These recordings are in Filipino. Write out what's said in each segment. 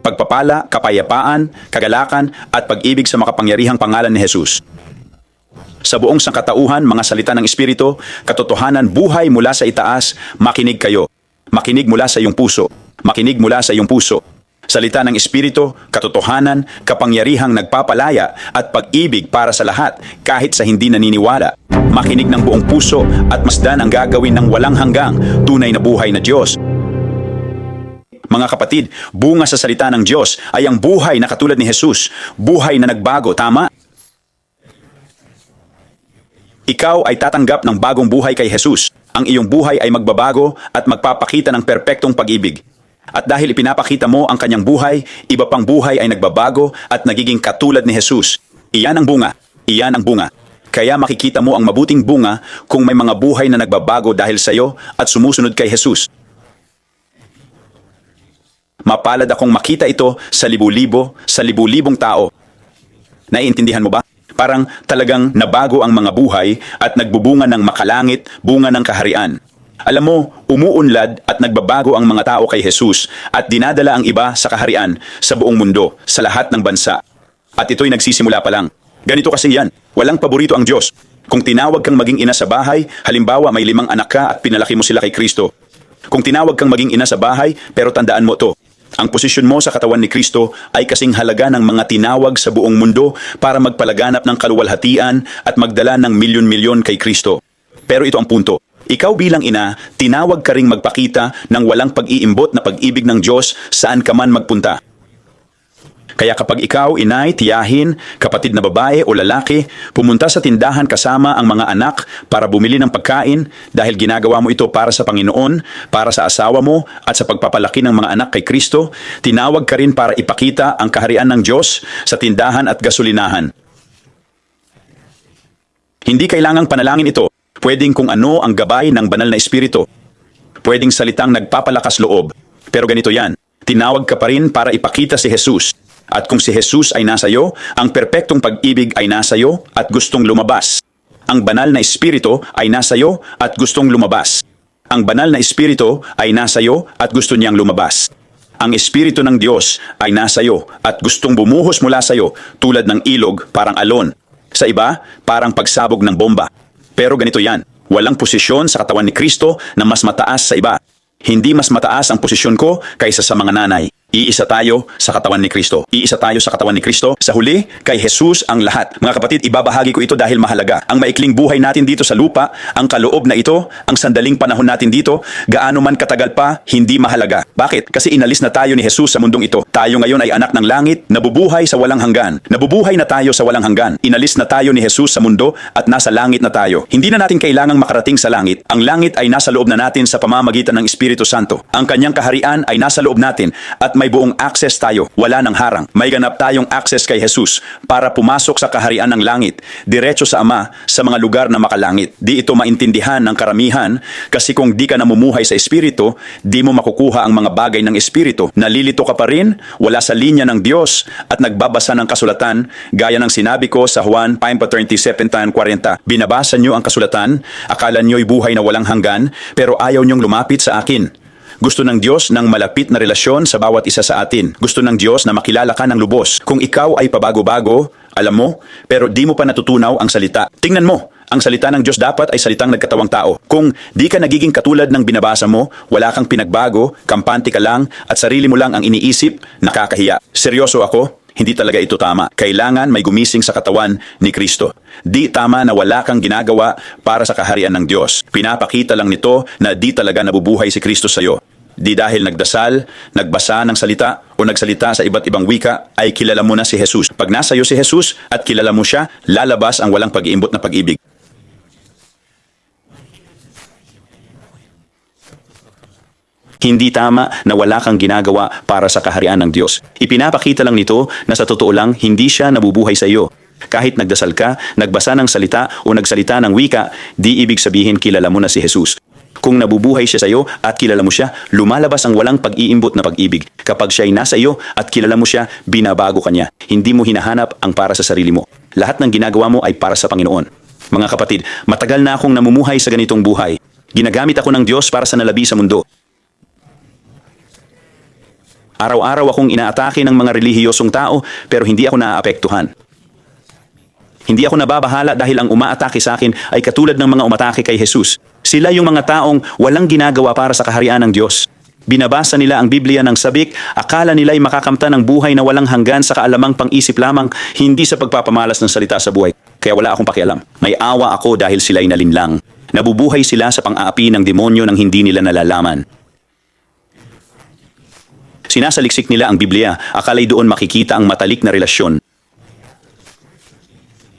pagpapala, kapayapaan, kagalakan, at pag-ibig sa makapangyarihang pangalan ni Jesus. Sa buong sangkatauhan, mga salita ng Espiritu, katotohanan, buhay mula sa itaas, makinig kayo. Makinig mula sa iyong puso. Makinig mula sa iyong puso. Salita ng Espiritu, katotohanan, kapangyarihang nagpapalaya at pag-ibig para sa lahat kahit sa hindi naniniwala. Makinig ng buong puso at masdan ang gagawin ng walang hanggang tunay na buhay na Diyos. Mga kapatid, bunga sa salita ng Diyos ay ang buhay na katulad ni Jesus, buhay na nagbago, tama? Ikaw ay tatanggap ng bagong buhay kay Jesus. Ang iyong buhay ay magbabago at magpapakita ng perpektong pag-ibig. At dahil ipinapakita mo ang kanyang buhay, iba pang buhay ay nagbabago at nagiging katulad ni Jesus. Iyan ang bunga. Iyan ang bunga. Kaya makikita mo ang mabuting bunga kung may mga buhay na nagbabago dahil sa iyo at sumusunod kay Jesus. Mapalad akong makita ito sa libu-libong tao. Naiintindihan mo ba? Parang talagang nabago ang mga buhay at nagbubunga ng makalangit, bunga ng kaharian. Alam mo, umuunlad at nagbabago ang mga tao kay Jesus at dinadala ang iba sa kaharian sa buong mundo, sa lahat ng bansa. At ito'y nagsisimula pa lang. Ganito kasi yan, walang paborito ang Diyos. Kung tinawag kang maging ina sa bahay, halimbawa may 5 anak ka at pinalaki mo sila kay Kristo. Kung tinawag kang maging ina sa bahay, pero tandaan mo to, ang posisyon mo sa katawan ni Kristo ay kasing halaga ng mga tinawag sa buong mundo para magpalaganap ng kaluwalhatian at magdala ng milyon-milyon kay Kristo. Pero ito ang punto. Ikaw bilang ina, tinawag ka ring magpakita ng walang pag-iimbot na pag-ibig ng Diyos saan ka man magpunta. Kaya kapag ikaw, inay, tiyahin, kapatid na babae o lalaki, pumunta sa tindahan kasama ang mga anak para bumili ng pagkain dahil ginagawa mo ito para sa Panginoon, para sa asawa mo at sa pagpapalaki ng mga anak kay Kristo, tinawag ka rin para ipakita ang kaharian ng Diyos sa tindahan at gasolinahan. Hindi kailangang panalangin ito. Pwedeng kung ano ang gabay ng banal na Espiritu. Pwedeng salitang nagpapalakas loob. Pero ganito yan, tinawag ka pa rin para ipakita si Jesus. At kung si Jesus ay nasa iyo, ang perpektong pag-ibig ay nasa iyo at gustong lumabas. Ang banal na Espiritu ay nasa iyo at gustong lumabas. Ang banal na Espiritu ay nasa iyo at gusto niyang lumabas. Ang Espiritu ng Diyos ay nasa iyo at gustong bumuhos mula sa iyo tulad ng ilog parang alon. Sa iba, parang pagsabog ng bomba. Pero ganito yan, walang posisyon sa katawan ni Kristo na mas mataas sa iba. Hindi mas mataas ang posisyon ko kaysa sa mga nanay. Iisa tayo sa katawan ni Kristo. Iisa tayo sa katawan ni Kristo. Sa huli, kay Jesus ang lahat. Mga kapatid, ibabahagi ko ito dahil mahalaga. Ang maikling buhay natin dito sa lupa, ang kaloob na ito, ang sandaling panahon natin dito, gaano man katagal pa, hindi mahalaga. Bakit? Kasi inalis na tayo ni Jesus sa mundong ito. Tayo ngayon ay anak ng langit, nabubuhay sa walang hanggan. Nabubuhay na tayo sa walang hanggan. Inalis na tayo ni Jesus sa mundo at nasa langit na tayo. Hindi na natin kailangang makarating sa langit. Ang langit ay nasa loob na natin sa pamamagitan ng Espiritu Santo. Ang kanyang kaharian ay nasa loob natin at may buong access tayo, wala nang harang. May ganap tayong access kay Jesus para pumasok sa kaharian ng langit, diretso sa Ama, sa mga lugar na makalangit. Di ito maintindihan ng karamihan kasi kung di ka namumuhay sa Espiritu, di mo makukuha ang mga bagay ng Espiritu. Nalilito ka pa rin, wala sa linya ng Diyos at nagbabasa ng kasulatan gaya ng sinabi ko sa Juan 5:37-40. Binabasa niyo ang kasulatan, akala niyo'y buhay na walang hanggan, pero ayaw niyong lumapit sa akin. Gusto ng Diyos ng malapit na relasyon sa bawat isa sa atin. Gusto ng Diyos na makilala ka ng lubos. Kung ikaw ay pabago-bago, alam mo, pero di mo pa natutunaw ang salita. Tingnan mo, ang salita ng Diyos dapat ay salitang nagkatawang tao. Kung di ka nagiging katulad ng binabasa mo, wala kang pinagbago, kampante ka lang, at sarili mo lang ang iniisip, nakakahiya. Seryoso ako? Hindi talaga ito tama. Kailangan may gumising sa katawan ni Kristo. Di tama na wala kang ginagawa para sa kaharian ng Diyos. Pinapakita lang nito na di talaga nabubuhay si Kristo sa iyo. Di dahil nagdasal, nagbasa ng salita o nagsalita sa iba't ibang wika ay kilala mo na si Jesus. Pag nasa iyo si Jesus at kilala mo siya, lalabas ang walang pag-iimbot na pag-ibig. Hindi tama na wala kang ginagawa para sa kaharian ng Diyos. Ipinapakita lang nito na sa totoo lang hindi siya nabubuhay sa iyo. Kahit nagdasal ka, nagbasa ng salita o nagsalita ng wika, di ibig sabihin kilala mo na si Jesus. Kung nabubuhay siya sa iyo at kilala mo siya, lumalabas ang walang pag-iimbot na pag-ibig. Kapag siya'y nasa iyo at kilala mo siya, binabago ka niya. Hindi mo hinahanap ang para sa sarili mo. Lahat ng ginagawa mo ay para sa Panginoon. Mga kapatid, matagal na akong namumuhay sa ganitong buhay. Ginagamit ako ng Diyos para sa nalabi sa mundo. Araw-araw akong inaatake ng mga relihiyosong tao pero hindi ako naaapektuhan. Hindi ako nababahala dahil ang umaatake sa akin ay katulad ng mga umatake kay Jesus. Sila yung mga taong walang ginagawa para sa kaharian ng Diyos. Binabasa nila ang Biblia ng sabik, akala nila'y makakamtan ng buhay na walang hanggan sa kaalamang pang-isip lamang, hindi sa pagpapamalas ng salita sa buhay. Kaya wala akong pakialam. May awa ako dahil sila'y nalinlang. Nabubuhay sila sa pang-aapi ng demonyo nang hindi nila nalalaman. Sinasaliksik nila ang Biblia, akala'y doon makikita ang matalik na relasyon.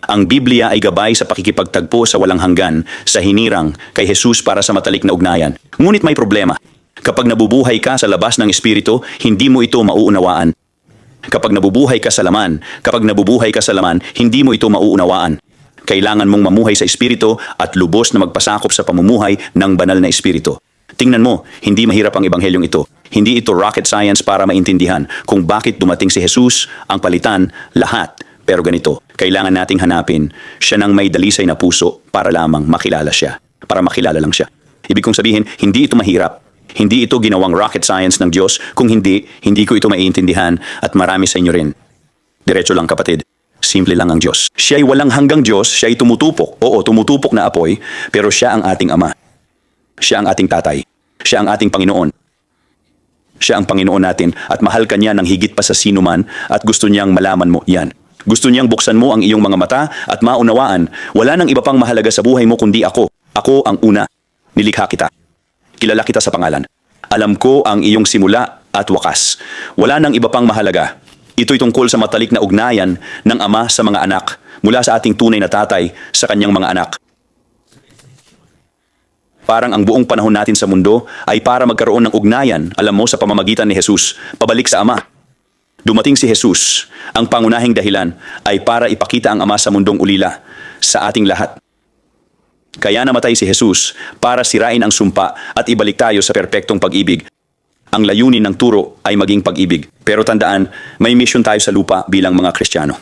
Ang Biblia ay gabay sa pakikipagtagpo sa walang hanggan, sa hinirang, kay Jesus para sa matalik na ugnayan. Ngunit may problema. Kapag nabubuhay ka sa labas ng Espiritu, hindi mo ito mauunawaan. Kapag nabubuhay ka sa laman, hindi mo ito mauunawaan. Kailangan mong mamuhay sa Espiritu at lubos na magpasakop sa pamumuhay ng banal na Espiritu. Tingnan mo, hindi mahirap ang ebanghelyong ito. Hindi ito rocket science para maintindihan kung bakit dumating si Jesus, ang palitan, lahat. Pero ganito, kailangan nating hanapin siya ng may dalisay na puso para lamang makilala siya. Para makilala lang siya. Ibig kong sabihin, hindi ito mahirap. Hindi ito ginawang rocket science ng Diyos. Kung hindi ko ito maiintindihan at marami sa inyo rin. Diretso lang kapatid. Simple lang ang Diyos. Siya ay walang hanggang Diyos, siya ay tumutupok. Oo, tumutupok na apoy, pero siya ang ating Ama. Siya ang ating tatay. Siya ang ating Panginoon. Siya ang Panginoon natin at mahal ka niya ng higit pa sa sino man at gusto niyang malaman mo yan. Gusto niyang buksan mo ang iyong mga mata at maunawaan. Wala nang iba pang mahalaga sa buhay mo kundi ako. Ako ang una. Nilikha kita. Kilala kita sa pangalan. Alam ko ang iyong simula at wakas. Wala nang iba pang mahalaga. Ito'y tungkol sa matalik na ugnayan ng ama sa mga anak mula sa ating tunay na tatay sa kanyang mga anak. Parang ang buong panahon natin sa mundo ay para magkaroon ng ugnayan, alam mo, sa pamamagitan ni Jesus, pabalik sa Ama. Dumating si Jesus, ang pangunahing dahilan ay para ipakita ang Ama sa mundong ulila, sa ating lahat. Kaya namatay si Jesus para sirain ang sumpa at ibalik tayo sa perpektong pag-ibig. Ang layunin ng turo ay maging pag-ibig. Pero tandaan, may mission tayo sa lupa bilang mga Kristiyano.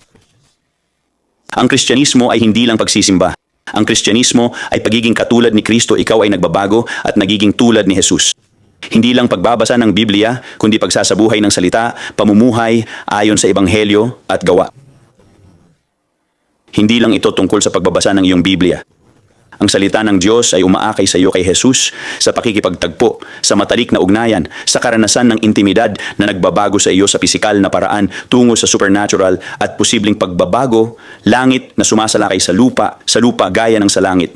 Ang Kristyanismo ay hindi lang pagsisimba. Ang Kristyanismo ay pagiging katulad ni Kristo, ikaw ay nagbabago at nagiging tulad ni Jesus. Hindi lang pagbabasa ng Biblia, kundi pagsasabuhay ng salita, pamumuhay ayon sa Ebanghelyo at gawa. Hindi lang ito tungkol sa pagbabasa ng iyong Biblia. Ang salita ng Diyos ay umaakay sa iyo kay Jesus sa pakikipagtagpo, sa matalik na ugnayan, sa karanasan ng intimidad na nagbabago sa iyo sa pisikal na paraan tungo sa supernatural at posibleng pagbabago, langit na sumasalakay sa lupa gaya ng sa langit.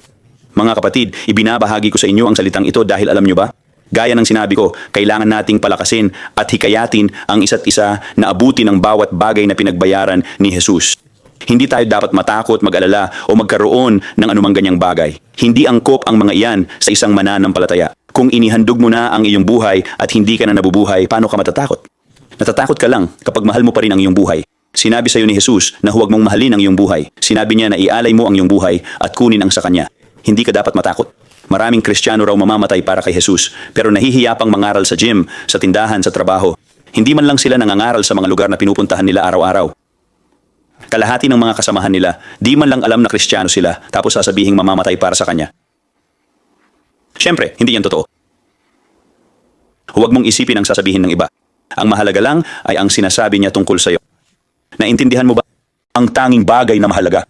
Mga kapatid, ibinabahagi ko sa inyo ang salitang ito dahil alam nyo ba? Gaya ng sinabi ko, kailangan nating palakasin at hikayatin ang isa't isa na abutin ng bawat bagay na pinagbayaran ni Jesus. Hindi tayo dapat matakot, mag-alala o magkaroon ng anumang ganyang bagay. Hindi angkop ang mga iyan sa isang mananampalataya. Kung inihandog mo na ang iyong buhay at hindi ka na nabubuhay, paano ka matatakot? Natatakot ka lang kapag mahal mo pa rin ang iyong buhay. Sinabi sa iyo ni Jesus na huwag mong mahalin ang iyong buhay. Sinabi niya na ialay mo ang iyong buhay at kunin ang sa Kanya. Hindi ka dapat matakot. Maraming Kristiyano raw mamamatay para kay Jesus, pero nahihiya pang mangaral sa gym, sa tindahan, sa trabaho. Hindi man lang sila nangangaral sa mga lugar na pinupuntahan nila araw-araw. Kalahati ng mga kasamahan nila, di man lang alam na Kristiyano sila, tapos sasabihing mamamatay para sa Kanya. Siyempre, hindi yan totoo. Huwag mong isipin ang sasabihin ng iba. Ang mahalaga lang ay ang sinasabi niya tungkol sa iyo. Naintindihan mo ba ang tanging bagay na mahalaga?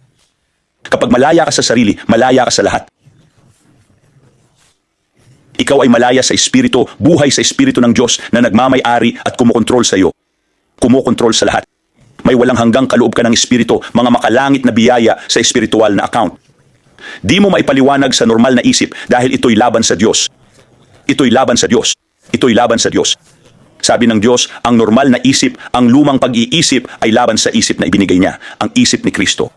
Kapag malaya ka sa sarili, malaya ka sa lahat. Ikaw ay malaya sa Espiritu, buhay sa Espiritu ng Diyos na nagmamay-ari at kumukontrol sa iyo. Kumukontrol sa lahat. May walang hanggang kaloob ka ng Espiritu, mga makalangit na biyaya sa espiritual na account. Di mo maipaliwanag sa normal na isip dahil ito'y laban sa Diyos. Ito'y laban sa Diyos. Ito'y laban sa Diyos. Sabi ng Diyos, ang normal na isip, ang lumang pag-iisip ay laban sa isip na ibinigay niya, ang isip ni Kristo.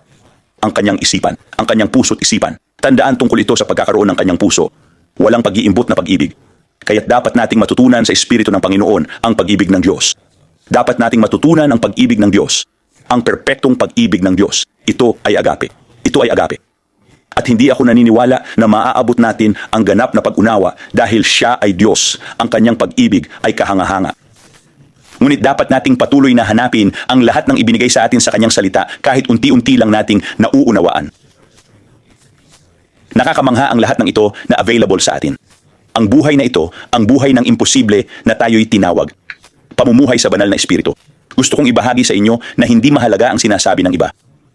Ang kanyang isipan, ang kanyang puso't isipan. Tandaan tungkol ito sa pagkakaroon ng kanyang puso. Walang pag-iimbot na pag-ibig. Kaya't dapat nating matutunan sa Espiritu ng Panginoon ang pag-ibig ng Diyos. Dapat nating matutunan ang pag-ibig ng Diyos. Ang perpektong pag-ibig ng Diyos. Ito ay agape. Ito ay agape. At hindi ako naniniwala na maaabot natin ang ganap na pag-unawa dahil siya ay Diyos. Ang kanyang pag-ibig ay kahanga-hanga. Ngunit dapat nating patuloy na hanapin ang lahat ng ibinigay sa atin sa kanyang salita kahit unti-unti lang nating nauunawaan. Nakakamangha ang lahat ng ito na available sa atin. Ang buhay na ito, ang buhay ng imposible na tayo'y tinawag. pamumuhay sa banal na espiritu. Gusto kong ibahagi sa inyo na hindi mahalaga ang sinasabi ng iba.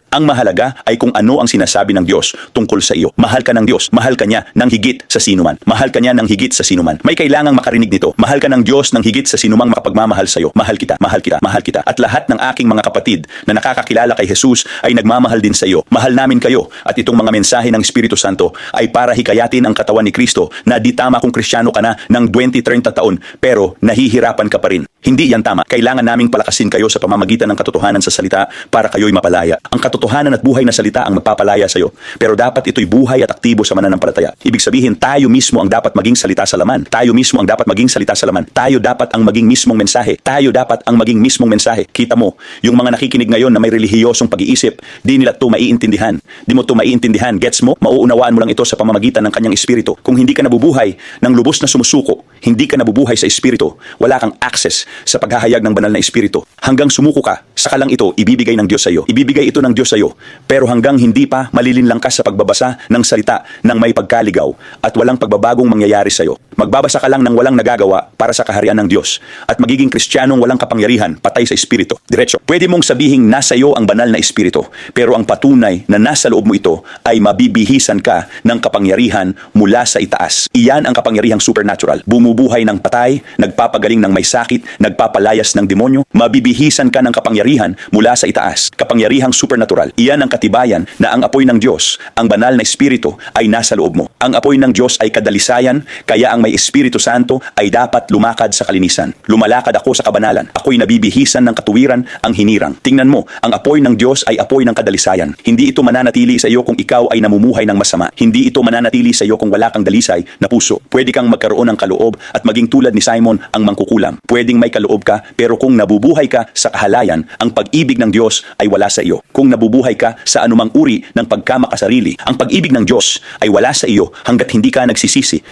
Ang mahalaga ay kung ano ang sinasabi ng Diyos tungkol sa iyo. Mahal ka ng Diyos, mahal ka niya ng higit sa sinuman. Mahal ka niya ng higit sa sinuman. May kailangang makarinig nito. Mahal ka ng Diyos ng higit sa sinumang makapagmamahal sa iyo. Mahal kita, mahal kita, mahal kita. At lahat ng aking mga kapatid na nakakakilala kay Jesus ay nagmamahal din sa iyo. Mahal namin kayo. At itong mga mensahe ng Espiritu Santo ay para hikayatin ang katawan ni Kristo na di tama kung Kristiyano ka na ng 20-30 taon pero nahihirapan ka pa rin. Hindi yan tama. Kailangan naming palakasin kayo sa pamamagitan ng katotohanan sa salita para kayo'y mapalaya. Ang katotohanan at buhay na salita ang magpapalaya sa iyo. Pero dapat ito'y buhay at aktibo sa mananampalataya. Ibig sabihin, tayo mismo ang dapat maging salita sa laman. Tayo mismo ang dapat maging salita sa laman. Tayo dapat ang maging mismong mensahe. Tayo dapat ang maging mismong mensahe. Kita mo, yung mga nakikinig ngayon na may relihiyosong pag-iisip, di nila ito maiintindihan. Di mo ito maiintindihan. Gets mo? Mauunawaan mo lang ito sa pamamagitan ng kanyang espiritu. Kung hindi ka nabubuhay ng lubos na sumusuko, hindi ka nabubuhay sa espiritu, wala kang access sa paghahayag ng banal na espiritu. Hanggang sumuko ka, saka lang ito ibibigay ng Diyos sa iyo. Ibibigay ito ng Diyos sa iyo. Pero hanggang hindi pa, malilinlang ka sa pagbabasa ng salita ng may pagkaligaw at walang pagbabagong mangyayari sa iyo. Magbabasa ka lang ng walang nagagawa para sa kaharian ng Diyos at magiging Kristiyanong walang kapangyarihan, patay sa espiritu. Diretso. Pwede mong sabihing nasa iyo ang banal na espiritu, pero ang patunay na nasa loob mo ito ay mabibihisan ka ng kapangyarihan mula sa itaas. Iyan ang kapangyarihang supernatural. Bumubuhay ng patay, nagpapagaling ng may sakit, nagpapalayas ng demonyo, mabibihisan ka ng kapangyarihan mula sa itaas. Kapangyarihang supernatural. Iyan ang katibayan na ang apoy ng Diyos, ang banal na espiritu ay nasa loob mo. Ang apoy ng Diyos ay kadalisayan, kaya ang may Espiritu Santo ay dapat lumakad sa kalinisan. Lumalakad ako sa kabanalan. Ako'y nabibihisan ng katuwiran ang hinirang. Tingnan mo, ang apoy ng Diyos ay apoy ng kadalisayan. Hindi ito mananatili sa iyo kung ikaw ay namumuhay ng masama. Hindi ito mananatili sa iyo kung wala kang dalisay na puso. Pwede kang magkaroon ng kaloob at maging tulad ni Simon ang mangkukulam. Pwedeng may kaloob ka, pero kung nabubuhay ka sa kahalayan, ang pag-ibig ng Diyos ay wala sa iyo. Kung nabubuhay ka sa anumang uri ng pagkamakasarili, ang pag-ibig ng Diyos ay wala sa iyo hanggat hindi ka nagsisisi.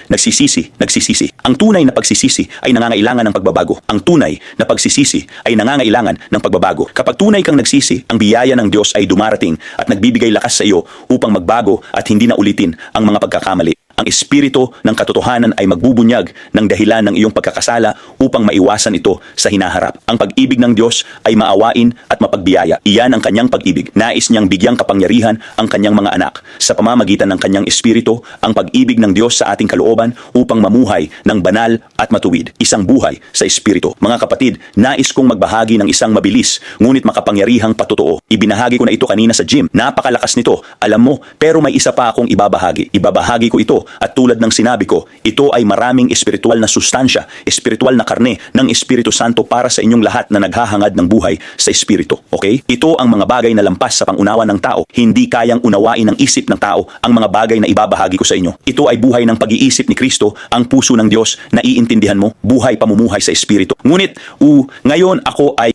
Ang tunay na pagsisisi ay nangangailangan ng pagbabago. Ang tunay na pagsisisi ay nangangailangan ng pagbabago. Kapag tunay kang nagsisi, ang biyaya ng Diyos ay dumarating at nagbibigay lakas sa iyo upang magbago at hindi na ulitin ang mga pagkakamali. Ang espiritu ng katotohanan ay magbubunyag ng dahilan ng iyong pagkakasala upang maiwasan ito sa hinaharap. Ang pag-ibig ng Diyos ay maawain at mapagbiyaya. Iyan ang kanyang pag-ibig. Nais niyang bigyang kapangyarihan ang kanyang mga anak sa pamamagitan ng kanyang espiritu, ang pag-ibig ng Diyos sa ating kalooban upang mamuhay ng banal at matuwid. Isang buhay sa espiritu. Mga kapatid, nais kong magbahagi ng isang mabilis ngunit makapangyarihang patotoo. Ibinahagi ko na ito kanina sa gym. Napakalakas nito, alam mo, pero may isa pa akong ibabahagi. Ibabahagi ko ito at tulad ng sinabi ko, ito ay maraming espiritual na sustansya, espiritual na karne ng Espiritu Santo para sa inyong lahat na naghahangad ng buhay sa espiritu. Okay? Ito ang mga bagay na lampas sa pangunawa ng tao. Hindi kayang unawain ng isip ng tao ang mga bagay na ibabahagi ko sa inyo. Ito ay buhay ng pag-iisip ni Kristo, ang puso ng Diyos na iintindihan mo, buhay pamumuhay sa espiritu. Ngunit, ngayon ako ay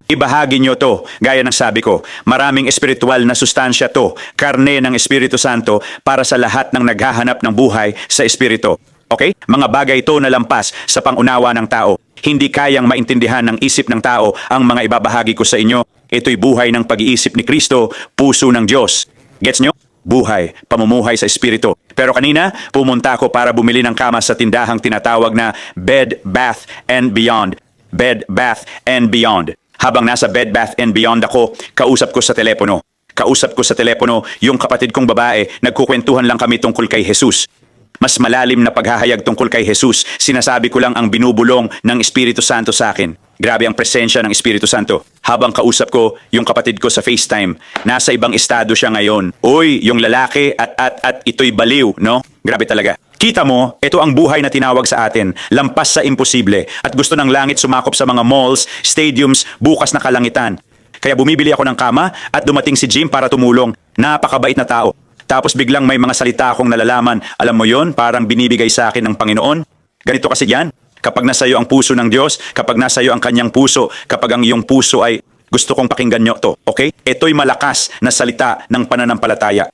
ibahagi nyo to, gaya ng sabi ko, maraming espiritual na sustansya to, karne ng Espiritu Santo para sa lahat ng naghahanap ng buhay sa Espiritu. Okay? Mga bagay to na lampas sa pangunawa ng tao. Hindi kayang maintindihan ng isip ng tao ang mga ibabahagi ko sa inyo. Ito'y buhay ng pag-iisip ni Kristo, puso ng Diyos. Gets nyo? Buhay, pamumuhay sa Espiritu. Pero kanina, pumunta ako para bumili ng kama sa tindahang tinatawag na Bed, Bath, and Beyond. Bed, Bath, and Beyond. Habang nasa Bed, Bath, and Beyond ako, kausap ko sa telepono. Yung kapatid kong babae, nagkukwentuhan lang kami tungkol kay Jesus. Mas malalim na paghahayag tungkol kay Jesus, sinasabi ko lang ang binubulong ng Espiritu Santo sa akin. Grabe ang presensya ng Espiritu Santo. Habang kausap ko yung kapatid ko sa FaceTime, nasa ibang estado siya ngayon. Uy, yung lalaki at ito'y baliw, no? Grabe talaga. Kita mo, ito ang buhay na tinawag sa atin, lampas sa imposible, at gusto ng langit sumakop sa mga malls, stadiums, bukas na kalangitan. Kaya bumibili ako ng kama at dumating si Jim para tumulong. Napakabait na tao. Tapos biglang may mga salita akong nalalaman. Alam mo yon, parang binibigay sa akin ng Panginoon. Ganito kasi yan. Kapag nasa iyo ang puso ng Diyos, kapag nasa iyo ang kanyang puso, kapag ang iyong puso ay gusto kong pakinggan nyo to, okay? Ito'y malakas na salita ng pananampalataya.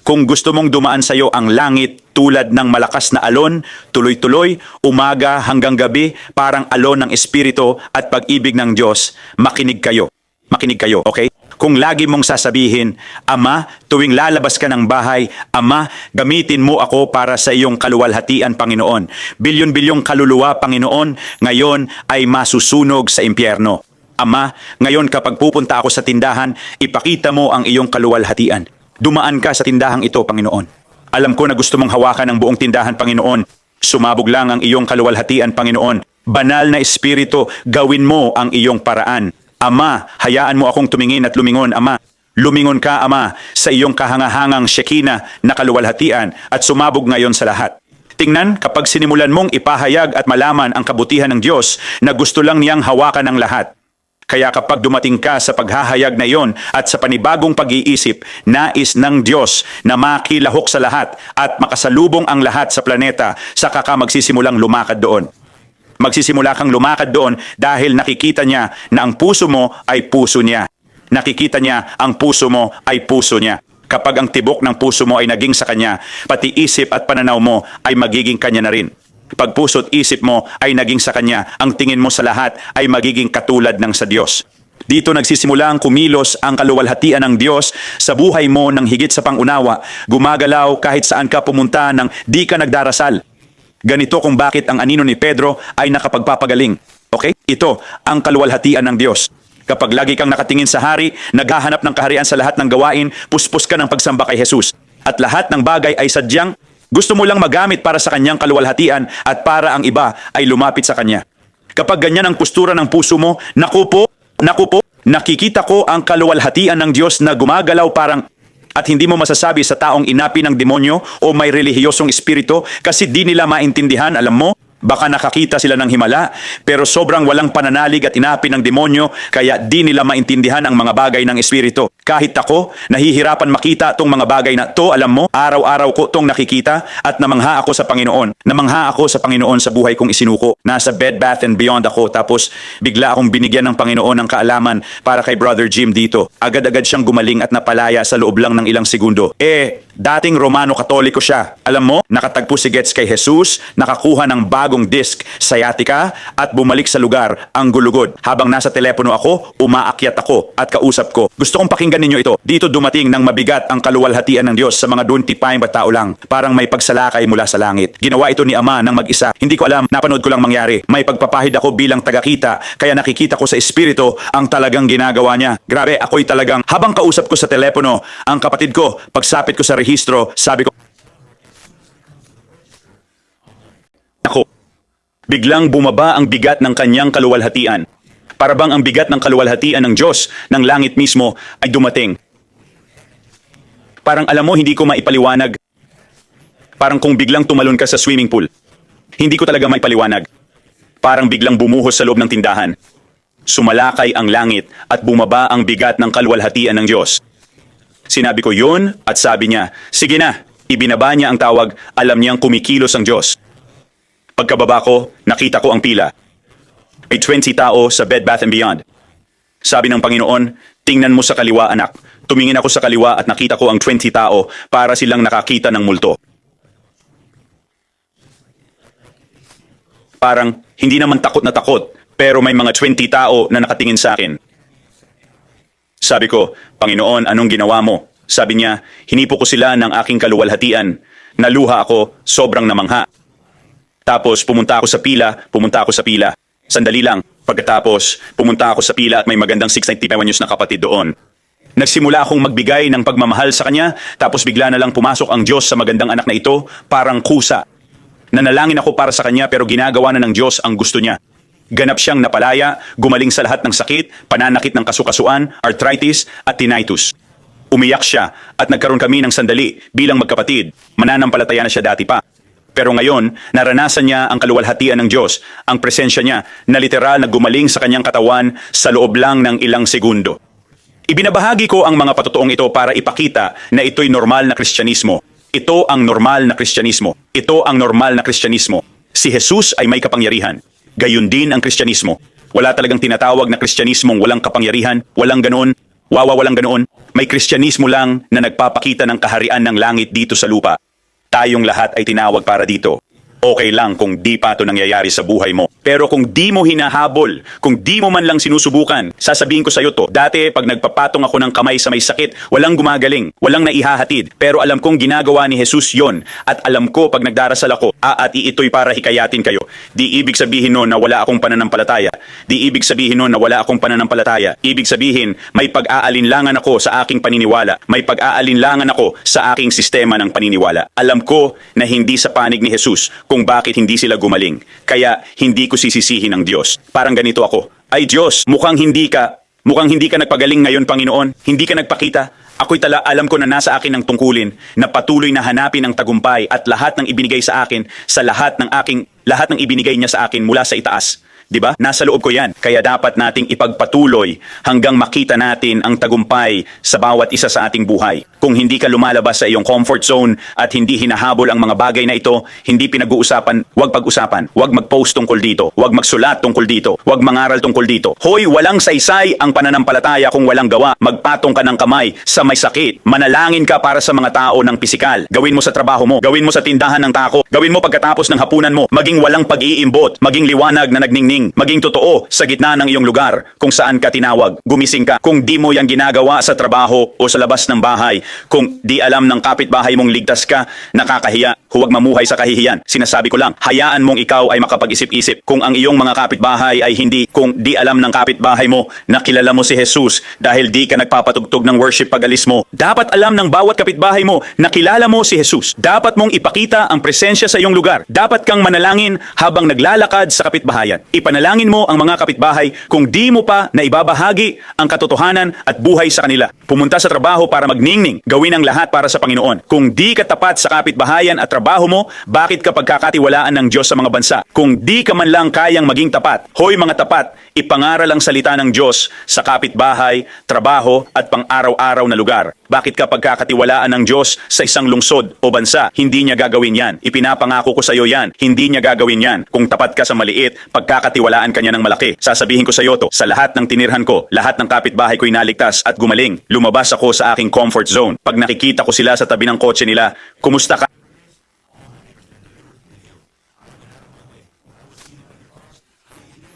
Kung gusto mong dumaan sa iyo ang langit tulad ng malakas na alon, tuloy-tuloy, umaga hanggang gabi, parang alon ng Espiritu at pag-ibig ng Diyos, makinig kayo. Makinig kayo, okay? kung lagi mong sasabihin, Ama, tuwing lalabas ka ng bahay, Ama, gamitin mo ako para sa iyong kaluwalhatian, Panginoon. Bilyon-bilyong kaluluwa, Panginoon, ngayon ay masusunog sa impyerno. Ama, ngayon kapag pupunta ako sa tindahan, ipakita mo ang iyong kaluwalhatian. Dumaan ka sa tindahang ito, Panginoon. Alam ko na gusto mong hawakan ang buong tindahan, Panginoon. Sumabog lang ang iyong kaluwalhatian, Panginoon. Banal na Espiritu, gawin mo ang iyong paraan. Ama, hayaan mo akong tumingin at lumingon, Ama. Lumingon ka, Ama, sa iyong kahangahangang Shekinah na kaluwalhatian at sumabog ngayon sa lahat. Tingnan, kapag sinimulan mong ipahayag at malaman ang kabutihan ng Diyos na gusto lang niyang hawakan ang lahat. Kaya kapag dumating ka sa paghahayag na iyon at sa panibagong pag-iisip, nais ng Diyos na makilahok sa lahat at makasalubong ang lahat sa planeta, saka ka magsisimulang lumakad doon. Magsisimula kang lumakad doon dahil nakikita niya na ang puso mo ay puso niya. Nakikita niya ang puso mo ay puso niya. Kapag ang tibok ng puso mo ay naging sa Kanya, pati isip at pananaw mo ay magiging Kanya na rin. Pag puso't isip mo ay naging sa Kanya, ang tingin mo sa lahat ay magiging katulad ng sa Diyos. Dito nagsisimula ang kumilos ang kaluwalhatian ng Diyos sa buhay mo ng higit sa pangunawa. Gumagalaw kahit saan ka pumunta nang di ka nagdarasal. Ganito kung bakit ang anino ni Pedro ay nakapagpapagaling. Okay? Ito ang kaluwalhatian ng Diyos. Kapag lagi kang nakatingin sa hari, naghahanap ng kaharian sa lahat ng gawain, puspos ka ng pagsamba kay Jesus. At lahat ng bagay ay sadyang gusto mo lang magamit para sa kanyang kaluwalhatian at para ang iba ay lumapit sa kanya. Kapag ganyan ang postura ng puso mo, naku po, nakikita ko ang kaluwalhatian ng Diyos na gumagalaw parang at hindi mo masasabi sa taong inapi ng demonyo o may relihiyosong espiritu kasi di nila maintindihan, alam mo? Baka nakakita sila ng himala, pero sobrang walang pananalig at inapi ng demonyo, kaya di nila maintindihan ang mga bagay ng Espiritu. Kahit ako, nahihirapan makita itong mga bagay na to, alam mo, araw-araw ko itong nakikita at namangha ako sa Panginoon. Namangha ako sa Panginoon sa buhay kong isinuko. Nasa Bed Bath and Beyond ako, tapos bigla akong binigyan ng Panginoon ng kaalaman para kay Brother Jim dito. Agad-agad siyang gumaling at napalaya sa loob lang ng ilang segundo. Dating Romano Katoliko siya. Alam mo, nakatagpo si Gets kay Jesus, nakakuha ng bagong disk, sciatica, at bumalik sa lugar, ang gulugod. Habang nasa telepono ako, umaakyat ako at kausap ko. Gusto kong pakinggan ninyo ito. Dito dumating ng mabigat ang kaluwalhatian ng Diyos sa mga 25 tao lang. Parang may pagsalakay mula sa langit. Ginawa ito ni Ama ng mag-isa. Hindi ko alam, napanood ko lang mangyari. May pagpapahid ako bilang tagakita, kaya nakikita ko sa Espiritu ang talagang ginagawa niya. Grabe, ako'y talagang, habang kausap ko sa telepono, ang kapatid ko, pagsapit ko sa rehistro, sabi ko, ako, biglang bumaba ang bigat ng kanyang kaluwalhatian. Para bang ang bigat ng kaluwalhatian ng Diyos, ng langit mismo, ay dumating. Parang alam mo, hindi ko maipaliwanag. Parang kung biglang tumalon ka sa swimming pool. Hindi ko talaga maipaliwanag. Parang biglang bumuhos sa loob ng tindahan. Sumalakay ang langit at bumaba ang bigat ng kaluwalhatian ng Diyos. Sinabi ko yun at sabi niya, sige na, ibinaba niya ang tawag, alam niyang kumikilos ang Diyos. Pagkababa ko, nakita ko ang pila. May 20 tao sa Bed Bath and Beyond. Sabi ng Panginoon, tingnan mo sa kaliwa anak. Tumingin ako sa kaliwa at nakita ko ang 20 tao para silang nakakita ng multo. Parang hindi naman takot na takot, pero may mga 20 tao na nakatingin sa akin. Sabi ko, Panginoon, anong ginawa mo? Sabi niya, hinipo ko sila ng aking kaluwalhatian. Naluha ako, sobrang namangha. Tapos pumunta ako sa pila. Sandali lang. Pagkatapos, pumunta ako sa pila at may magandang 695 news na kapatid doon. Nagsimula akong magbigay ng pagmamahal sa kanya, tapos bigla na lang pumasok ang Diyos sa magandang anak na ito, parang kusa. Nanalangin ako para sa kanya pero ginagawa na ng Diyos ang gusto niya. Ganap siyang napalaya, gumaling sa lahat ng sakit, pananakit ng kasukasuan, arthritis at tinnitus. Umiyak siya at nagkaroon kami ng sandali bilang magkapatid. Mananampalataya na siya dati pa. Pero ngayon, naranasan niya ang kaluwalhatian ng Diyos, ang presensya niya na literal na gumaling sa kanyang katawan sa loob lang ng ilang segundo. Ibinabahagi ko ang mga patotoong ito para ipakita na ito'y normal na Kristyanismo. Ito ang normal na Kristyanismo. Ito ang normal na Kristyanismo. Si Jesus ay may kapangyarihan. Gayun din ang Kristyanismo. Wala talagang tinatawag na Kristyanismong walang kapangyarihan, walang ganoon, walang ganoon. May Kristyanismo lang na nagpapakita ng kaharian ng langit dito sa lupa. Tayong lahat ay tinawag para dito. Okay lang kung di pa ito nangyayari sa buhay mo. Pero kung di mo hinahabol, kung di mo man lang sinusubukan, sasabihin ko sa iyo to, dati pag nagpapatong ako ng kamay sa may sakit, walang gumagaling, walang naihahatid. Pero alam kong ginagawa ni Jesus yon. At alam ko pag nagdarasal ako, at ito'y para hikayatin kayo. Di ibig sabihin nun na wala akong pananampalataya. Di ibig sabihin nun na wala akong pananampalataya. Ibig sabihin, may pag-aalinlangan ako sa aking paniniwala. May pag-aalinlangan ako sa aking sistema ng paniniwala. Alam ko na hindi sa panig ni Jesus kung bakit hindi sila gumaling. Kaya hindi ko sisisihin ang Diyos. Parang ganito ako, ay Diyos, mukhang hindi ka nagpagaling ngayon, Panginoon. Hindi ka nagpakita. Alam ko na nasa akin ang tungkulin na patuloy na hanapin ang tagumpay at lahat ng ibinigay sa akin sa lahat ng ibinigay niya sa akin mula sa itaas. 'Di ba? Nasa loob ko 'yan. Kaya dapat nating ipagpatuloy hanggang makita natin ang tagumpay sa bawat isa sa ating buhay. Kung hindi ka lumalabas sa iyong comfort zone at hindi hinahabol ang mga bagay na ito, hindi pinag-uusapan, huwag pag-usapan, huwag mag-post tungkol dito, huwag magsulat tungkol dito, huwag mangaral tungkol dito. Hoy, walang saysay ang pananampalataya kung walang gawa. Magpatong ka ng kamay sa may sakit. Manalangin ka para sa mga tao ng pisikal. Gawin mo sa trabaho mo, gawin mo sa tindahan ng tako, gawin mo pagkatapos ng hapunan mo, maging walang pag-iimbot, maging liwanag na nagningning, maging totoo sa gitna ng iyong lugar kung saan ka tinawag. Gumising ka. Kung di mo yan ginagawa sa trabaho o sa labas ng bahay, kung di alam ng kapitbahay mong ligtas ka, nakakahiya, huwag mamuhay sa kahihiyan. Sinasabi ko lang, hayaan mong ikaw ay makapag-isip-isip. Kung ang iyong mga kapitbahay ay kung di alam ng kapitbahay mo na kilala mo si Jesus dahil di ka nagpapatugtog ng worship pag-alis mo, dapat alam ng bawat kapitbahay mo na kilala mo si Jesus. Dapat mong ipakita ang presensya sa iyong lugar. Dapat kang manalangin habang naglalakad sa kapitbahayan. Ipanalangin mo ang mga kapitbahay kung di mo pa na ibabahagi ang katotohanan at buhay sa kanila. Pumunta sa trabaho para magningning, gawin ang lahat para sa Panginoon. Kung di ka tapat sa kapitbahayan at trabaho mo, bakit ka pagkakatiwalaan ng Diyos sa mga bansa? Kung di ka man lang kayang maging tapat, hoy mga tapat, ipangaral ang salita ng Diyos sa kapitbahay, trabaho at pang-araw-araw na lugar. Bakit ka pagkakatiwalaan ng Diyos sa isang lungsod o bansa? Hindi niya gagawin yan. Ipinapangako ko sa iyo yan. Hindi niya gagawin yan. Kung tapat ka sa maliit, pagkakatiwalaan ka niya ng malaki. Sasabihin ko sa iyo to, sa lahat ng tinirhan ko, lahat ng kapitbahay ko'y naligtas at gumaling. Lumabas ako sa aking comfort zone. Pag nakikita ko sila sa tabi ng kotse nila, kumusta ka?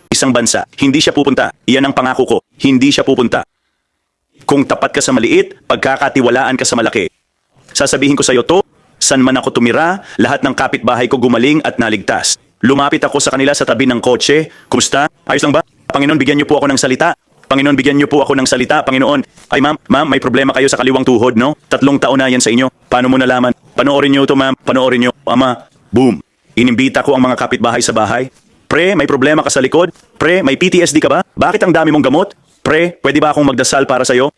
Isang bansa, hindi siya pupunta. Iyan ang pangako ko. Hindi siya pupunta. Kung tapat ka sa maliit, pagkakatiwalaan ka sa malaki. Sasabihin ko sa iyo to, saan man ako tumira, lahat ng kapitbahay ko gumaling at naligtas. Lumapit ako sa kanila sa tabi ng kotse. Kumusta? Ayos lang ba? Panginoon, bigyan niyo po ako ng salita. Panginoon, bigyan niyo po ako ng salita. Panginoon, ay ma'am, may problema kayo sa kaliwang tuhod, no? 3 taon na yan sa inyo. Paano mo nalaman? Panoorin niyo to, ma'am. Panoorin niyo. Ama, boom. Inimbita ko ang mga kapitbahay sa bahay. Pre, may problema ka sa likod? Pre, may PTSD ka ba? Bakit ang dami mong gamot? Pre, pwede ba akong magdasal para sa'yo?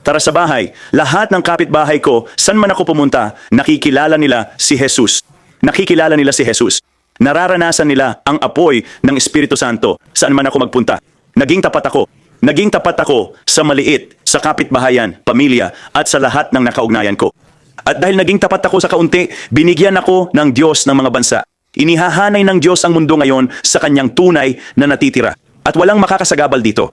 Tara sa bahay. Lahat ng kapitbahay ko, saan man ako pumunta, nakikilala nila si Jesus. Nakikilala nila si Jesus. Nararanasan nila ang apoy ng Espiritu Santo saan man ako magpunta. Naging tapat ako. Naging tapat ako sa maliit, sa kapitbahayan, pamilya, at sa lahat ng nakaugnayan ko. At dahil naging tapat ako sa kaunti, binigyan ako ng Diyos ng mga bansa. Inihahanay ng Diyos ang mundo ngayon sa kanyang tunay na natitira. At walang makakasagabal dito.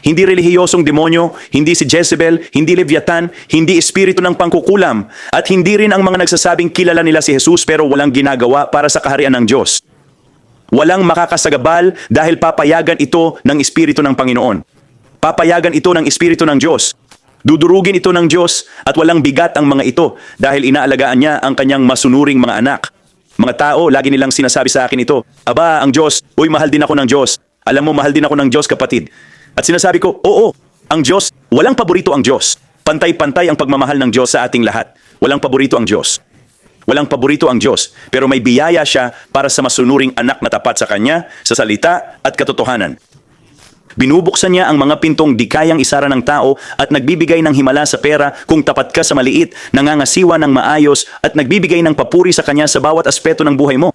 Hindi relihiyosong demonyo, hindi si Jezebel, hindi Leviathan, hindi espiritu ng pangkukulam, at hindi rin ang mga nagsasabing kilala nila si Jesus pero walang ginagawa para sa kaharian ng Diyos. Walang makakasagabal dahil papayagan ito ng espiritu ng Panginoon. Papayagan ito ng espiritu ng Diyos. Dudurugin ito ng Diyos at walang bigat ang mga ito dahil inaalagaan niya ang kanyang masunuring mga anak. Mga tao, lagi nilang sinasabi sa akin ito, aba, ang Diyos, uy, mahal din ako ng Diyos. Alam mo, mahal din ako ng Diyos, kapatid. At sinasabi ko, oo, ang Diyos, walang paborito ang Diyos. Pantay-pantay ang pagmamahal ng Diyos sa ating lahat. Walang paborito ang Diyos. Walang paborito ang Diyos. Pero may biyaya siya para sa masunuring anak na tapat sa Kanya, sa salita at katotohanan. Binubuksan niya ang mga pintong di kayang isara ng tao at nagbibigay ng himala sa pera kung tapat ka sa maliit, nangangasiwa ng maayos at nagbibigay ng papuri sa Kanya sa bawat aspeto ng buhay mo.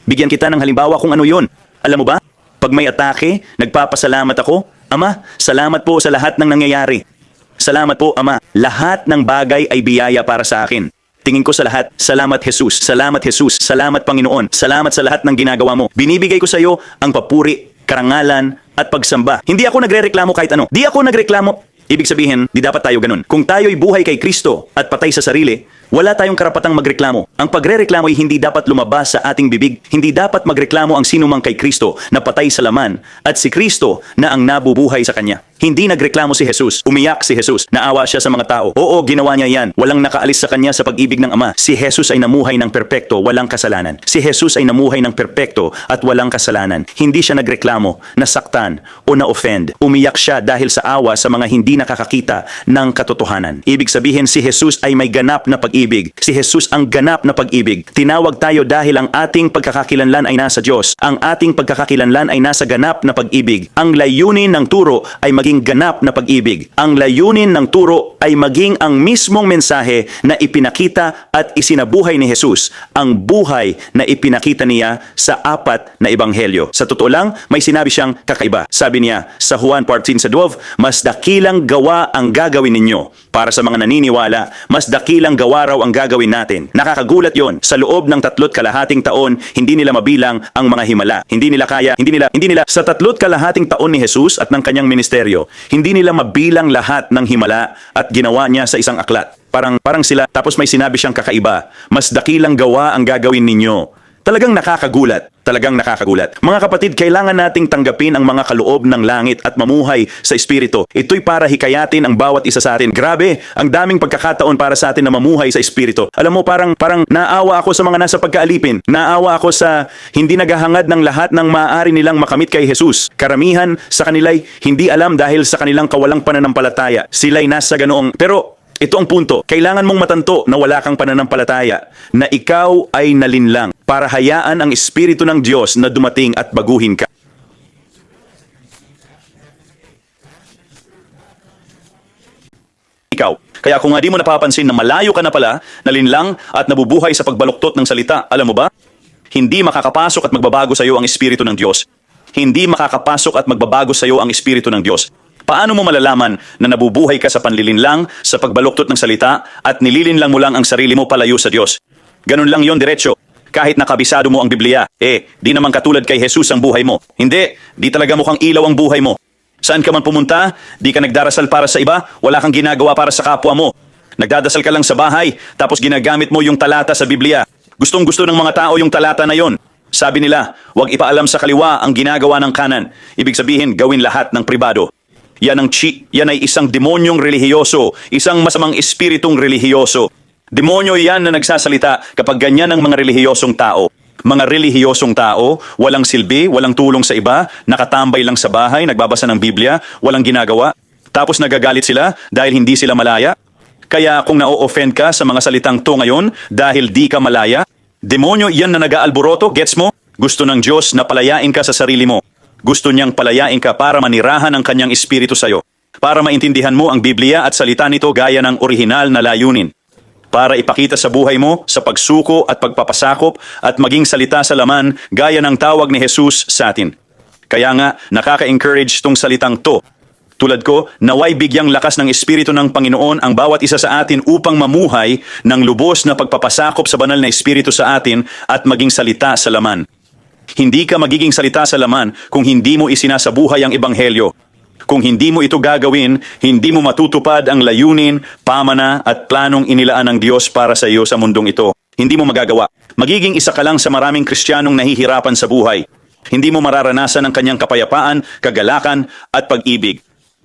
Bigyan kita ng halimbawa kung ano yon. Alam mo ba? Pag may atake, nagpapasalamat ako. Ama, salamat po sa lahat ng nangyayari. Salamat po, Ama. Lahat ng bagay ay biyaya para sa akin. Tingin ko sa lahat, salamat Jesus, salamat Jesus, salamat Panginoon, salamat sa lahat ng ginagawa mo. Binibigay ko sa iyo ang papuri, karangalan, at pagsamba. Hindi ako nagrereklamo kahit ano. Di ako nagreklamo. Ibig sabihin, di dapat tayo ganun. Kung tayo'y buhay kay Kristo at patay sa sarili, Wala tayong karapatang magreklamo. Ang pagrereklamo ay hindi dapat lumabas sa ating bibig. Hindi dapat magreklamo ang sinumang kay Kristo na patay sa laman at si Kristo na ang nabubuhay sa Kanya. Hindi nagreklamo si Jesus. Umiyak si Jesus. Naawa siya sa mga tao. Oo, ginawa niya yan. Walang nakaalis sa Kanya sa pag-ibig ng Ama. Si Jesus ay namuhay ng perpekto, walang kasalanan. Si Jesus ay namuhay ng perpekto at walang kasalanan. Hindi siya nagreklamo, nasaktan o na-offend. Umiyak siya dahil sa awa sa mga hindi nakakakita ng katotohanan. Ibig sabihin si Jesus ay may ganap na pag-ibig. Si Jesus ang ganap na pag-ibig. Tinawag tayo dahil ang ating pagkakakilanlan ay nasa Diyos. Ang ating pagkakakilanlan ay nasa ganap na pag-ibig. Ang layunin ng turo ay maging ganap na pag-ibig. Ang layunin ng turo ay maging ang mismong mensahe na ipinakita at isinabuhay ni Jesus, ang buhay na ipinakita niya sa 4 na ebanghelyo. Sa totoo lang, may sinabi siyang kakaiba. Sabi niya sa Juan 14:12, mas dakilang gawa ang gagawin ninyo. Para sa mga naniniwala, mas dakilang gawa raw ang gagawin natin. Nakakagulat yon. Sa loob ng 3.5 taon, hindi nila mabilang ang mga himala. Hindi nila kaya, hindi nila sa 3.5 taon ni Jesus at ng kanyang ministeryo, hindi nila mabilang lahat ng himala at ginawa niya sa isang aklat. Parang sila, tapos may sinabi siyang kakaiba, mas dakilang gawa ang gagawin ninyo. Talagang nakakagulat. Mga kapatid, kailangan nating tanggapin ang mga kaloob ng langit at mamuhay sa Espiritu. Ito'y para hikayatin ang bawat isa sa atin. Grabe, ang daming pagkakataon para sa atin na mamuhay sa Espiritu. Alam mo, parang naawa ako sa mga nasa pagkaalipin. Naawa ako sa hindi naghahangad ng lahat ng maaari nilang makamit kay Jesus. Karamihan sa kanila'y hindi alam dahil sa kanilang kawalang pananampalataya. Sila'y nasa ganoong. Pero ito ang punto. Kailangan mong matanto na wala kang pananampalataya, na ikaw ay nalinlang para hayaan ang Espiritu ng Diyos na dumating at baguhin ka. Kaya kung hindi mo napapansin na malayo ka na pala, nalinlang at nabubuhay sa pagbaluktot ng salita, alam mo ba? Hindi makakapasok at magbabago sa iyo ang Espiritu ng Diyos. Hindi makakapasok at magbabago sa iyo ang Espiritu ng Diyos. Paano mo malalaman na nabubuhay ka sa panlilinlang, sa pagbaluktot ng salita, at nililinlang mo lang ang sarili mo palayo sa Diyos? Ganun lang yon, diretso. Kahit nakabisado mo ang Biblia, di naman katulad kay Jesus ang buhay mo. Hindi, di talaga mukhang ilaw ang buhay mo. Saan ka man pumunta, di ka nagdarasal para sa iba, wala kang ginagawa para sa kapwa mo. Nagdadasal ka lang sa bahay, tapos ginagamit mo yung talata sa Biblia. Gustong-gusto ng mga tao yung talata na yon. Sabi nila, huwag ipaalam sa kaliwa ang ginagawa ng kanan. Ibig sabihin, gawin lahat ng pribado. Yan ay isang demonyong relihiyoso, isang masamang espiritong relihiyoso. Demonyo yan na nagsasalita kapag ganyan ang mga relihiyosong tao. Mga relihiyosong tao, walang silbi, walang tulong sa iba, nakatambay lang sa bahay, nagbabasa ng Biblia, walang ginagawa. Tapos nagagalit sila dahil hindi sila malaya. Kaya kung na-offend ka sa mga salitang to ngayon dahil di ka malaya, demonyo yan na nag-aalboroto, gets mo? Gusto ng Diyos na palayain ka sa sarili mo. Gusto niyang palayain ka para manirahan ang kanyang espiritu sa iyo. Para maintindihan mo ang Biblia at salita nito gaya ng orihinal na layunin. Para ipakita sa buhay mo, sa pagsuko at pagpapasakop at maging salita sa laman gaya ng tawag ni Jesus sa atin. Kaya nga, nakaka-encourage tong salitang to. Tulad ko, naway bigyang lakas ng Espiritu ng Panginoon ang bawat isa sa atin upang mamuhay ng lubos na pagpapasakop sa banal na Espiritu sa atin at maging salita sa laman. Hindi ka magiging salita sa laman kung hindi mo isinasabuhay ang ebanghelyo. Kung hindi mo ito gagawin, hindi mo matutupad ang layunin, pamana at planong inilaan ng Diyos para sa iyo sa mundong ito. Hindi mo magagawa. Magiging isa ka lang sa maraming Kristiyanong nahihirapan sa buhay. Hindi mo mararanasan ang kanyang kapayapaan, kagalakan at pag-ibig.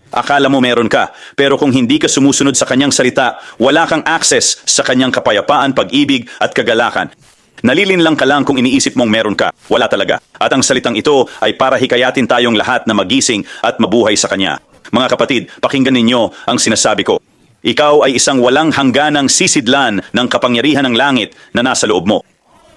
Akala mo meron ka, pero kung hindi ka sumusunod sa kanyang salita, wala kang access sa kanyang kapayapaan, pag-ibig at kagalakan. Nalilinlang ka lang kung iniisip mong meron ka. Wala talaga. At ang salitang ito ay para hikayatin tayong lahat na magising at mabuhay sa Kanya. Mga kapatid, pakinggan ninyo ang sinasabi ko. Ikaw ay isang walang hangganang sisidlan ng kapangyarihan ng langit na nasa loob mo.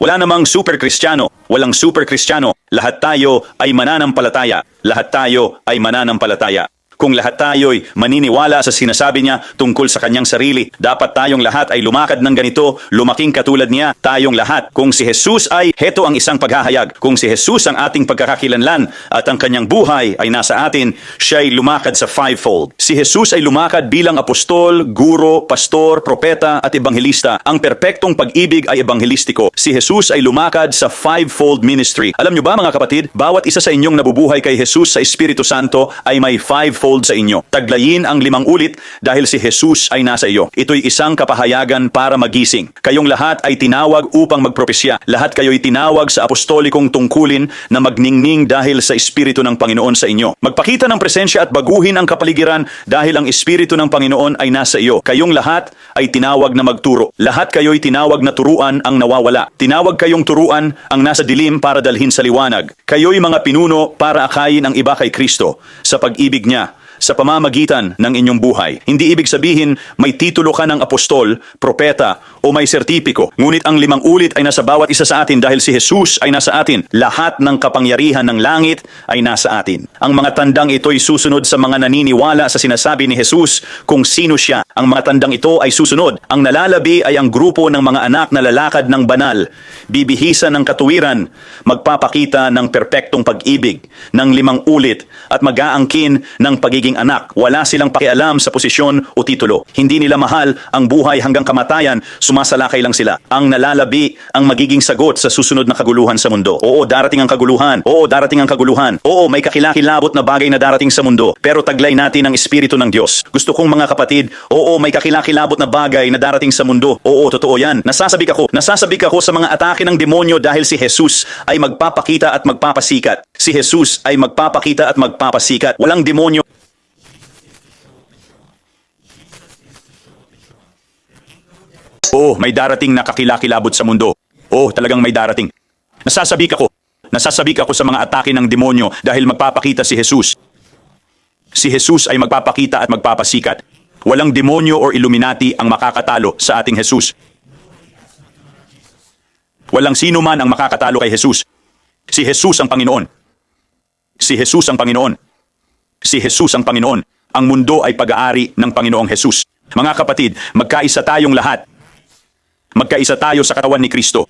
Wala namang super kristyano, walang super kristyano. Lahat tayo ay mananampalataya. Lahat tayo ay mananampalataya. Kung lahat tayo'y maniniwala sa sinasabi niya tungkol sa kanyang sarili, dapat tayong lahat ay lumakad ng ganito, lumaking katulad niya, tayong lahat. Kung si Jesus ay, heto ang isang paghahayag. Kung si Jesus ang ating pagkakakilanlan at ang kanyang buhay ay nasa atin, siya ay lumakad sa fivefold. Si Jesus ay lumakad bilang apostol, guro, pastor, propeta at ebanghelista. Ang perpektong pag-ibig ay ebanghelistiko. Si Jesus ay lumakad sa fivefold ministry. Alam niyo ba mga kapatid, bawat isa sa inyong nabubuhay kay Jesus sa Espiritu Santo ay may fivefold told sa inyo. Taglayin ang 5 ulit dahil si Jesus ay nasa iyo. Ito'y isang kapahayagan para magising. Kayong lahat ay tinawag upang magpropesya. Lahat kayo'y tinawag sa apostolikong tungkulin na magningning dahil sa Espiritu ng Panginoon sa inyo. Magpakita ng presensya at baguhin ang kapaligiran dahil ang Espiritu ng Panginoon ay nasa iyo. Kayong lahat ay tinawag na magturo. Lahat kayo'y tinawag na turuan ang nawawala. Tinawag kayong turuan ang nasa dilim para dalhin sa liwanag. Kayo'y mga pinuno para akayin ang iba kay Kristo sa pag-ibig niya sa pamamagitan ng inyong buhay. Hindi ibig sabihin may titulo ka ng apostol, propeta o may sertipiko. Ngunit ang 5 ulit ay nasa bawat isa sa atin dahil si Jesus ay nasa atin. Lahat ng kapangyarihan ng langit ay nasa atin. Ang mga tandang ito ay susunod sa mga naniniwala sa sinasabi ni Jesus kung sino siya. Ang mga tandang ito ay susunod. Ang nalalabi ay ang grupo ng mga anak na lalakad ng banal, bibihisan ng katuwiran, magpapakita ng perpektong pag-ibig, ng 5 ulit at mag-aangkin ng pagiging anak. Wala silang pakialam sa posisyon o titulo. Hindi nila mahal ang buhay hanggang kamatayan, sumasalakay lang sila. Ang nalalabi ang magiging sagot sa susunod na kaguluhan sa mundo. Oo, darating ang kaguluhan. Oo, darating ang kaguluhan. Oo, may kakilakilabot na bagay na darating sa mundo. Pero taglay natin ang Espiritu ng Diyos. Gusto kong mga kapatid, oo, may kakilakilabot na bagay na darating sa mundo. Oo, totoo yan. Nasasabik ako sa mga atake ng demonyo dahil si Jesus ay magpapakita at magpapasikat. Si Jesus ay magpapakita at magpapasikat. Walang demonyo. Oo, may darating na kakilakilabot sa mundo. Oo, talagang may darating. Nasasabik ako sa mga atake ng demonyo dahil magpapakita si Jesus. Si Jesus ay magpapakita at magpapasikat. Walang demonyo or Illuminati ang makakatalo sa ating Jesus. Walang sino man ang makakatalo kay Jesus. Si Jesus ang Panginoon. Si Jesus ang Panginoon. Si Jesus ang Panginoon. Ang mundo ay pag-aari ng Panginoong Jesus. Mga kapatid, magkaisa tayong lahat. Magkaisa tayo sa katawan ni Kristo.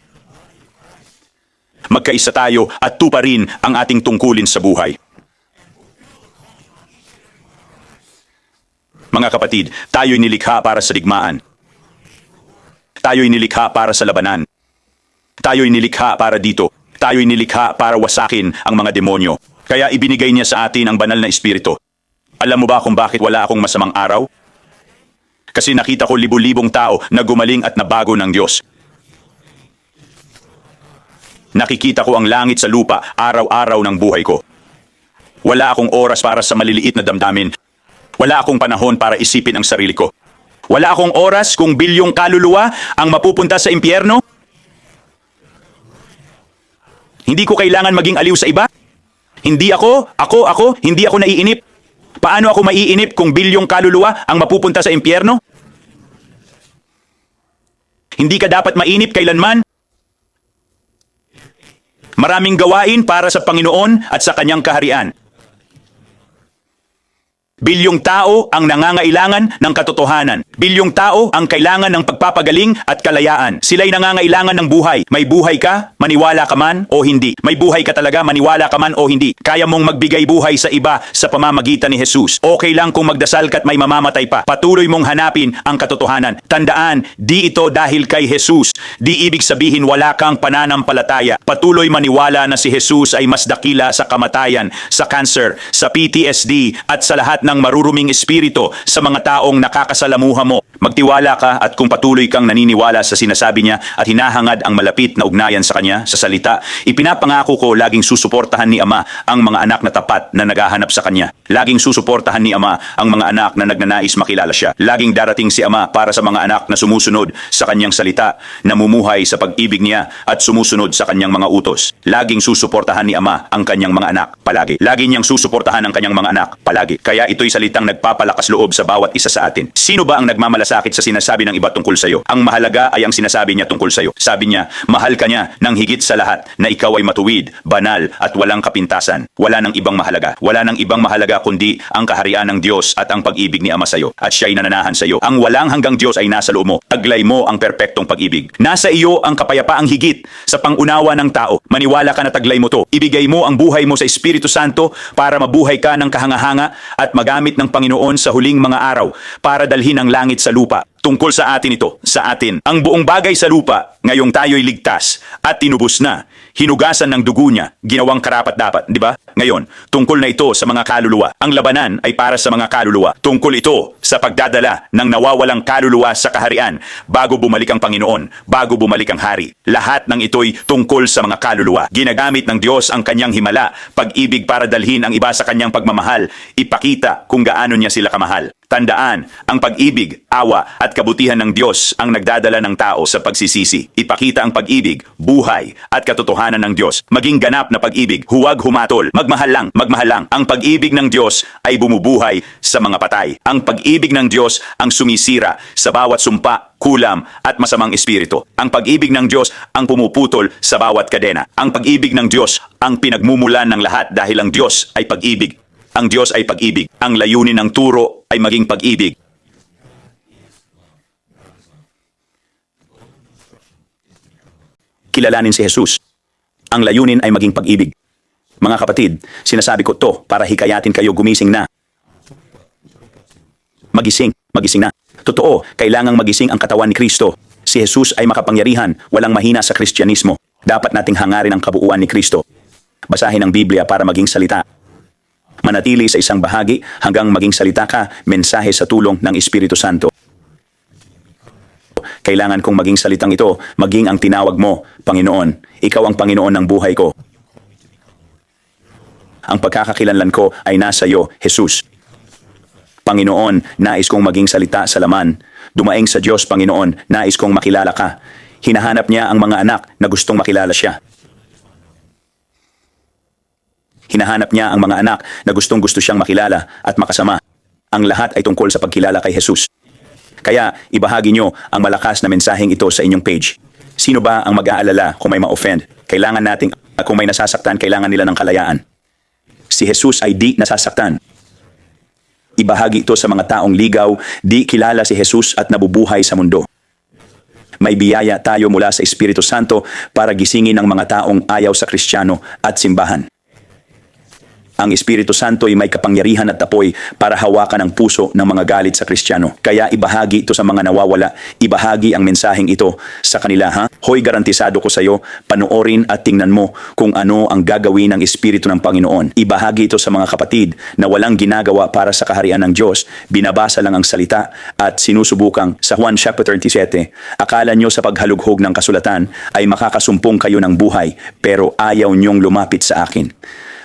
Magkaisa tayo at tuparin ang ating tungkulin sa buhay. Mga kapatid, tayo'y nilikha para sa digmaan. Tayo'y nilikha para sa labanan. Tayo'y nilikha para dito. Tayo'y nilikha para wasakin ang mga demonyo. Kaya ibinigay niya sa atin ang banal na Espiritu. Alam mo ba kung bakit wala akong masamang araw? Kasi nakita ko libu-libong tao na gumaling at nabago ng Diyos. Nakikita ko ang langit sa lupa araw-araw ng buhay ko. Wala akong oras para sa maliliit na damdamin. Wala akong panahon para isipin ang sarili ko. Wala akong oras kung bilyong kaluluwa ang mapupunta sa impyerno. Hindi ko kailangan maging aliw sa iba. Hindi hindi ako naiinip. Paano ako maiinip kung bilyong kaluluwa ang mapupunta sa impyerno? Hindi ka dapat mainip kailanman. Maraming gawain para sa Panginoon at sa kanyang kaharian. Bilyong tao ang nangangailangan ng katotohanan. Bilyong tao ang kailangan ng pagpapagaling at kalayaan. Sila'y nangangailangan ng buhay. May buhay ka, maniwala ka man o hindi. May buhay ka talaga, maniwala ka man o hindi. Kaya mong magbigay buhay sa iba sa pamamagitan ni Jesus. Okay lang kung magdasal ka't may mamamatay pa. Patuloy mong hanapin ang katotohanan. Tandaan, di ito dahil kay Jesus. Di ibig sabihin wala kang pananampalataya. Patuloy maniwala na si Jesus ay mas dakila sa kamatayan, sa cancer, sa PTSD at sa lahat ng maruruming espiritu sa mga taong nakakasalamuha mo. Magtiwala ka at kung patuloy kang naniniwala sa sinasabi niya at hinahangad ang malapit na ugnayan sa kanya sa salita, ipinapangako ko laging susuportahan ni Ama ang mga anak na tapat na naghahanap sa kanya. Laging susuportahan ni Ama ang mga anak na nagnanais makilala siya. Laging darating si Ama para sa mga anak na sumusunod sa kanyang salita, namumuhay sa pag-ibig niya at sumusunod sa kanyang mga utos. Laging susuportahan ni Ama ang kanyang mga anak palagi. Lagi niyang susuportahan ang kanyang mga anak palagi. Kaya ito'y salitang nagpapalakas loob sa bawat isa sa atin. Sino ba ang nagmamalasakit sa sinasabi ng iba tungkol sa iyo? Ang mahalaga ay ang sinasabi niya tungkol sa iyo. Sabi niya, mahal ka niya ng higit sa lahat na ikaw ay matuwid, banal at walang kapintasan. Wala nang ibang mahalaga. Wala nang ibang mahalaga kundi ang kaharian ng Diyos at ang pag-ibig ni Ama sa iyo. At siya'y nananahan sa iyo. Ang walang hanggang Diyos ay nasa loob mo. Taglay mo ang perpektong pag-ibig. Nasa iyo ang kapayapaang higit sa pangunawa ng tao. Maniwala ka na taglay mo to. Ibigay mo ang buhay mo sa Espiritu Santo para mabuhay ka ng kahanga-hanga at magamit ng Panginoon sa huling mga araw para dalhin ang langit sa lupa. Tungkol sa atin ito, sa atin. Ang buong bagay sa lupa, ngayong tayo'y ligtas at tinubos na. Hinugasan ng dugo niya, ginawang karapat-dapat, di ba? Ngayon, tungkol na ito sa mga kaluluwa. Ang labanan ay para sa mga kaluluwa. Tungkol ito sa pagdadala ng nawawalang kaluluwa sa kaharian bago bumalik ang Panginoon, bago bumalik ang hari. Lahat ng ito'y tungkol sa mga kaluluwa. Ginagamit ng Diyos ang kanyang himala, pag-ibig para dalhin ang iba sa kanyang pagmamahal, ipakita kung gaano niya sila kamahal. Tandaan, ang pag-ibig, awa at kabutihan ng Diyos ang nagdadala ng tao sa pagsisisi. Ipakita ang pag-ibig, buhay at katotohanan ng Diyos. Maging ganap na pag-ibig, huwag humatol. Magmahal lang, magmahal lang. Ang pag-ibig ng Diyos ay bumubuhay sa mga patay. Ang pag-ibig ng Diyos ang sumisira sa bawat sumpa, kulam at masamang espiritu. Ang pag-ibig ng Diyos ang pumuputol sa bawat kadena. Ang pag-ibig ng Diyos ang pinagmumulan ng lahat dahil ang Diyos ay pag-ibig. Ang Diyos ay pag-ibig. Ang layunin ng turo ay maging pag-ibig. Kilalanin si Jesus. Ang layunin ay maging pag-ibig. Mga kapatid, sinasabi ko to para hikayatin kayo gumising na. Magising na. Totoo, kailangang magising ang katawan ni Kristo. Si Jesus ay makapangyarihan, walang mahina sa Kristyanismo. Dapat nating hangarin ang kabuuan ni Kristo. Basahin ang Biblia para maging salita. Manatili sa isang bahagi hanggang maging salita ka, mensahe sa tulong ng Espiritu Santo. Kailangan kong maging salitang ito, maging ang tinawag mo, Panginoon. Ikaw ang Panginoon ng buhay ko. Ang pagkakakilanlan ko ay nasa iyo, Jesus. Panginoon, nais kong maging salita sa laman. Dumaing sa Diyos, Panginoon, nais kong makilala ka. Hinahanap niya ang mga anak na gustong makilala siya. Hinahanap niya ang mga anak na gustong-gusto siyang makilala at makasama. Ang lahat ay tungkol sa pagkilala kay Jesus. Kaya, ibahagi niyo ang malakas na mensaheng ito sa inyong page. Sino ba ang mag-aalala kung may ma-offend? Kailangan nating, kung may nasasaktan, kailangan nila ng kalayaan. Si Jesus ay di nasasaktan. Ibahagi ito sa mga taong ligaw, di kilala si Jesus at nabubuhay sa mundo. May biyaya tayo mula sa Espiritu Santo para gisingin ang mga taong ayaw sa Kristiyano at simbahan. Ang Espiritu Santo ay may kapangyarihan at apoy para hawakan ang puso ng mga galit sa Kristiyano. Kaya ibahagi ito sa mga nawawala, ibahagi ang mensaheng ito sa kanila, ha? Hoy, garantisado ko sa iyo, panoorin at tingnan mo kung ano ang gagawin ng Espiritu ng Panginoon. Ibahagi ito sa mga kapatid na walang ginagawa para sa kaharian ng Diyos, binabasa lang ang salita at sinusubukang sa Juan chapter 37. Akala nyo sa paghalughog ng kasulatan ay makakasumpong kayo ng buhay, pero ayaw nyong lumapit sa akin.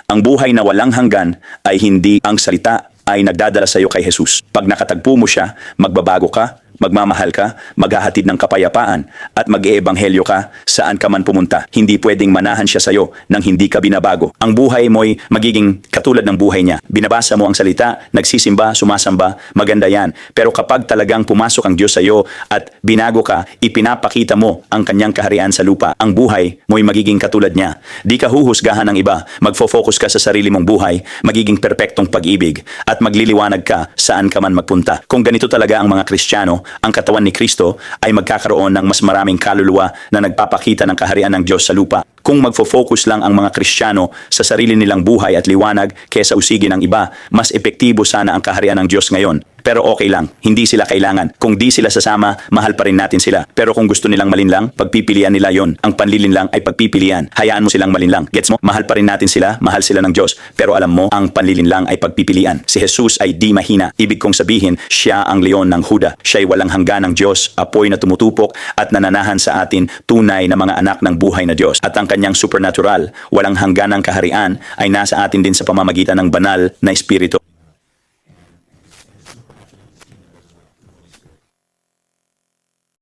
Ang buhay na walang hanggan ay hindi ang salita ay nagdadala sa iyo kay Jesus. Pag nakatagpo mo siya, magbabago ka, magmamahal ka, maghahatid ng kapayapaan, at mag-eebanghelyo ka saan ka man pumunta. Hindi pwedeng manahan siya sa iyo nang hindi ka binabago. Ang buhay mo'y magiging katulad ng buhay niya. Binabasa mo ang salita, nagsisimba, sumasamba, maganda yan. Pero kapag talagang pumasok ang Diyos sa iyo at binago ka, ipinapakita mo ang kanyang kaharian sa lupa. Ang buhay mo'y magiging katulad niya. Di ka huhusgahan ng iba, magfo-focus ka sa sarili mong buhay, magiging perpektong pag-ibig, at magliliwanag ka saan ka man magpunta. Kung ganito talaga ang mga Kristiyano, ang katawan ni Kristo ay magkakaroon ng mas maraming kaluluwa na nagpapakita ng kaharian ng Diyos sa lupa. Kung magfo-focus lang ang mga Kristiyano sa sarili nilang buhay at liwanag kesa usigin ng iba, mas epektibo sana ang kaharian ng Diyos ngayon. Pero okay lang, hindi sila kailangan. Kung di sila sasama, mahal pa rin natin sila. Pero kung gusto nilang malinlang, pagpipilian nila yon. Ang panlilinlang ay pagpipilian. Hayaan mo silang malinlang. Gets mo? Mahal pa rin natin sila, mahal sila ng Diyos. Pero alam mo, ang panlilinlang ay pagpipilian. Si Jesus ay di mahina. Ibig kong sabihin, siya ang leon ng Huda. Siya ay walang hanggan ng Diyos, apoy na tumutupok at nananahan sa atin, tunay na mga anak ng buhay na Diyos. At ang kanyang supernatural, walang hanggan ng kaharian ay nasa atin din sa pamamagitan ng banal na Espiritu.